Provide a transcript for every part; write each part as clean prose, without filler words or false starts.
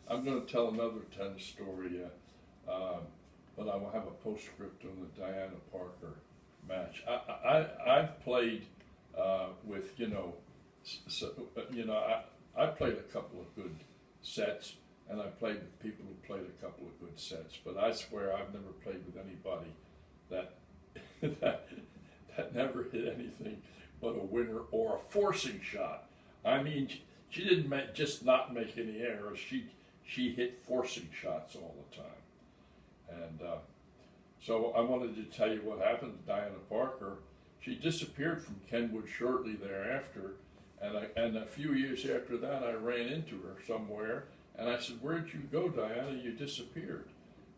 I'm going to tell another tennis story, but I will have a postscript on the Diana Parker match. I've played with, I played a couple of good sets, and I played with people who played a couple of good sets. But I swear I've never played with anybody that that never hit anything but a winner or a forcing shot. I mean, she didn't just not make any errors. She hit forcing shots all the time. And so I wanted to tell you what happened to Diana Parker. She disappeared from Kenwood shortly thereafter, and a few years after that, I ran into her somewhere, and I said, "Where'd you go, Diana? You disappeared."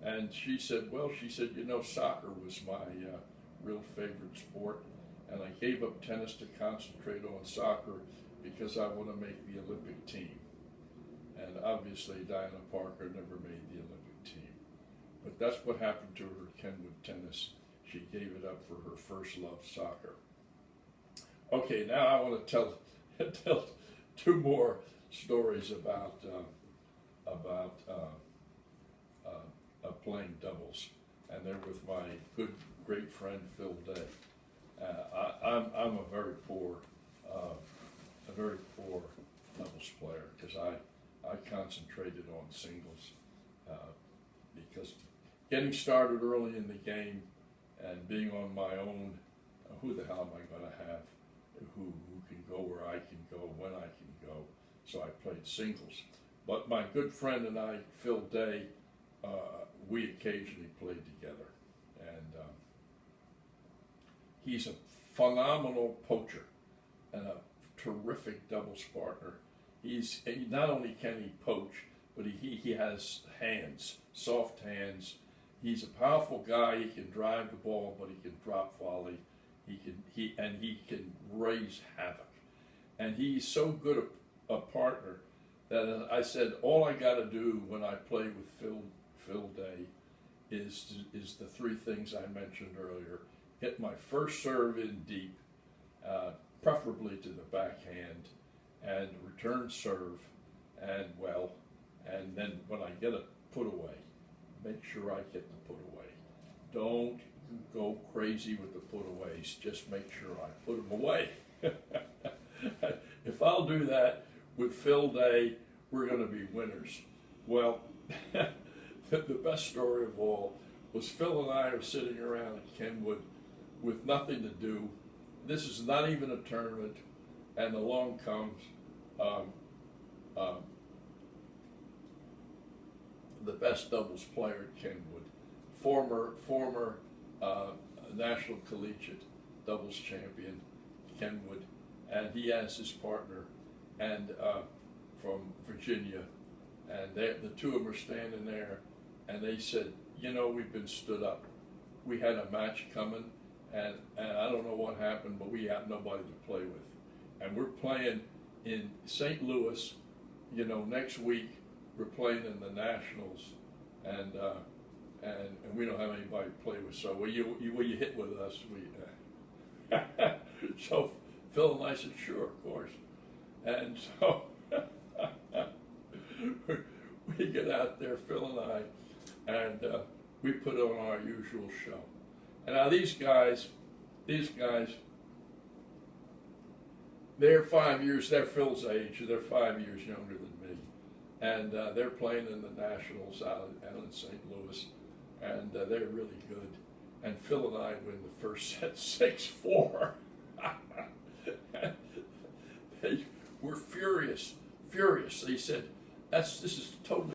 And she said, soccer was my real favorite sport, and I gave up tennis to concentrate on soccer because I want to make the Olympic team. And obviously, Diana Parker never made the Olympic team. But that's what happened to her at Kenwood tennis. She gave it up for her first love, soccer. Okay, now I want to tell two more stories about playing doubles, and they're with my great friend Phil Day. I'm a very poor doubles player because I concentrated on singles because getting started early in the game and being on my own, who the hell am I going to have who can go where I can go, when I can go? So I played singles. But my good friend and I, Phil Day, we occasionally played together. And he's a phenomenal poacher and a terrific doubles partner. Not only can he poach, but he has hands, soft hands. He's a powerful guy. He can drive the ball, but he can drop volley. He can raise havoc. And he's so good a partner that I said all I got to do when I play with Phil Day is the three things I mentioned earlier: hit my first serve in deep, preferably to the backhand, and return serve, and then when I get a put away, make sure I get the put away. Don't go crazy with the put aways. Just make sure I put them away. If I'll do that with Phil Day, we're going to be winners. Well, the best story of all was Phil and I are sitting around at Kenwood with nothing to do. This is not even a tournament, and along comes the best doubles player at Kenwood, former national collegiate doubles champion, Kenwood, and he has his partner, and from Virginia, and the two of them are standing there, and they said, we've been stood up. We had a match coming, and I don't know what happened, but we have nobody to play with, and we're playing in St. Louis. Next week we're playing in the Nationals, and we don't have anybody to play with. So will you hit with us? So Phil and I said, sure, of course. And so we get out there, Phil and I, and we put on our usual show. And now these guys, they're 5 years, they're Phil's age, they're 5 years younger than me. And they're playing in the Nationals out in St. Louis, and they're really good. And Phil and I win the first set 6-4. They were furious. They said, this is totally